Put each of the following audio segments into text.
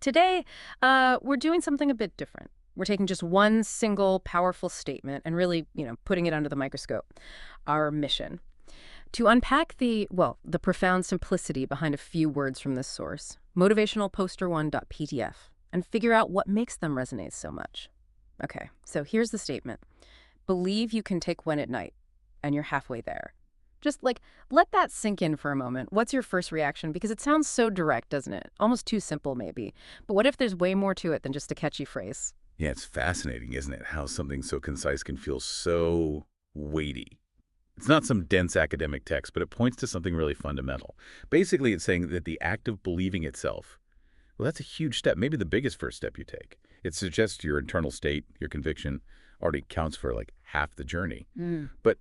Today, we're doing something a bit different. We're taking just one single powerful statement and really, putting it under the microscope. Our mission. To unpack the profound simplicity behind a few words from this source, motivationalposter1.pdf, and figure out what makes them resonate so much. Okay, so here's the statement. Believe you can take one at night, and you're halfway there. Just let that sink in for a moment. What's your first reaction? Because it sounds so direct, doesn't it? Almost too simple, maybe. But what if there's way more to it than just a catchy phrase? Yeah, it's fascinating, isn't it? How something so concise can feel so weighty. It's not some dense academic text, but it points to something really fundamental. Basically, it's saying that the act of believing itself, well, that's a huge step, maybe the biggest first step you take. It suggests your internal state, your conviction, already counts for like half the journey. But,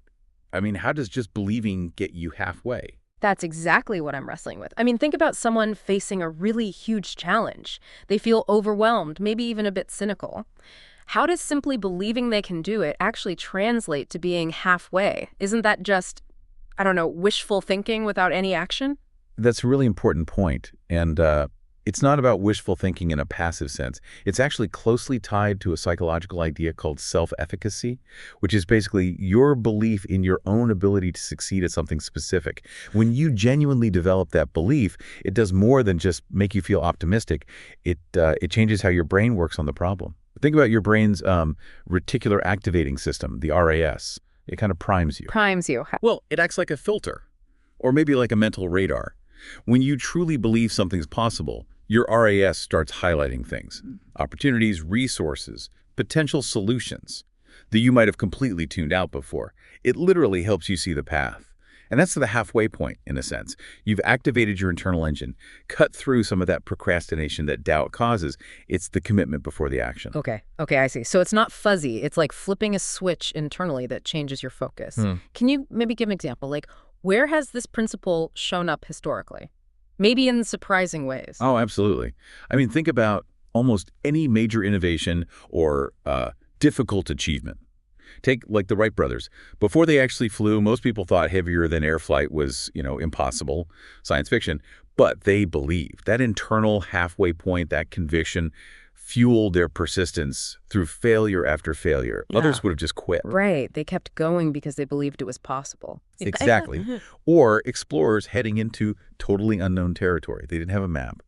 I mean, how does just believing get you halfway? That's exactly what I'm wrestling with. I mean, think about someone facing a really huge challenge. They feel overwhelmed, maybe even a bit cynical. How does simply believing they can do it actually translate to being halfway? Isn't that just, I don't know, wishful thinking without any action? That's a really important point. And it's not about wishful thinking in a passive sense. It's actually closely tied to a psychological idea called self-efficacy, which is basically your belief in your own ability to succeed at something specific. When you genuinely develop that belief, it does more than just make you feel optimistic. It changes how your brain works on the problem. Think about your brain's reticular activating system, the RAS. It kind of primes you. Primes you. Well, it acts like a filter, or maybe like a mental radar. When you truly believe something's possible, your RAS starts highlighting things, opportunities, resources, potential solutions that you might have completely tuned out before. It literally helps you see the path. And that's the halfway point, in a sense. You've activated your internal engine, cut through some of that procrastination that doubt causes. It's the commitment before the action. Okay, I see. So it's not fuzzy. It's like flipping a switch internally that changes your focus. Can you maybe give an example? Like, where has this principle shown up historically? Maybe in surprising ways. Oh, absolutely. I mean, think about almost any major innovation or difficult achievement. Take like the Wright brothers. Before they actually flew, most people thought heavier than air flight was, impossible, science fiction. But they believed. That internal halfway point, that conviction, fueled their persistence through failure after failure. Yeah. Others would have just quit. Right. They kept going because they believed it was possible. Exactly. Or explorers heading into totally unknown territory. They didn't have a map.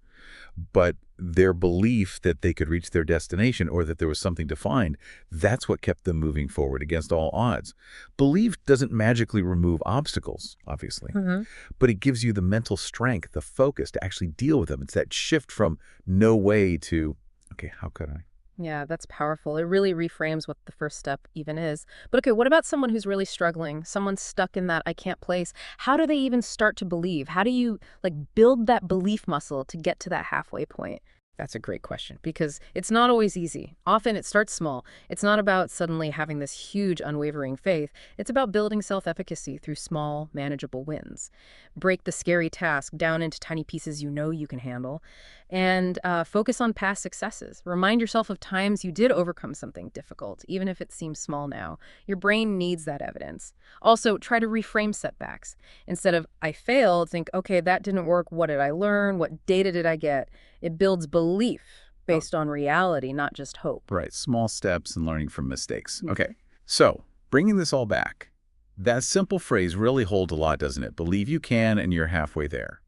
But their belief that they could reach their destination or that there was something to find, that's what kept them moving forward against all odds. Belief doesn't magically remove obstacles, obviously, but it gives you the mental strength, the focus to actually deal with them. It's that shift from no way to, okay, how could I? Yeah, that's powerful. It really reframes what the first step even is. But okay, what about someone who's really struggling? Someone stuck in that I can't place. How do they even start to believe? How do you build that belief muscle to get to that halfway point? That's a great question because it's not always easy. Often it starts small. It's not about suddenly having this huge unwavering faith. It's about building self-efficacy through small, manageable wins. Break the scary task down into tiny pieces you know you can handle and focus on past successes. Remind yourself of times you did overcome something difficult, even if it seems small now. Your brain needs that evidence. Also, try to reframe setbacks. Instead of, I failed, think, okay, that didn't work. What did I learn? What data did I get? It builds belief based on reality, not just hope. Right, small steps and learning from mistakes. Okay, so bringing this all back, that simple phrase really holds a lot, doesn't it? Believe you can and you're halfway there.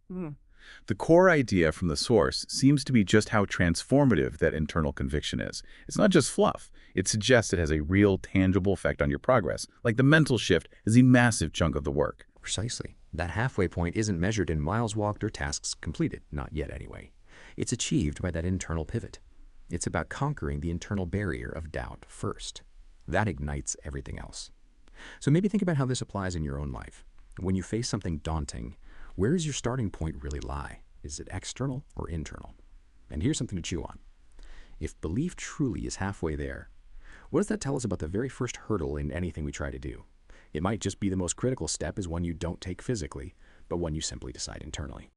The core idea from the source seems to be just how transformative that internal conviction is. It's not just fluff. It suggests it has a real, tangible effect on your progress, like the mental shift is a massive chunk of the work. Precisely. That halfway point isn't measured in miles walked or tasks completed, not yet anyway. It's achieved by that internal pivot. It's about conquering the internal barrier of doubt first. That ignites everything else. So maybe think about how this applies in your own life. When you face something daunting, where does your starting point really lie? Is it external or internal? And here's something to chew on. If belief truly is halfway there, what does that tell us about the very first hurdle in anything we try to do? It might just be the most critical step is one you don't take physically, but one you simply decide internally.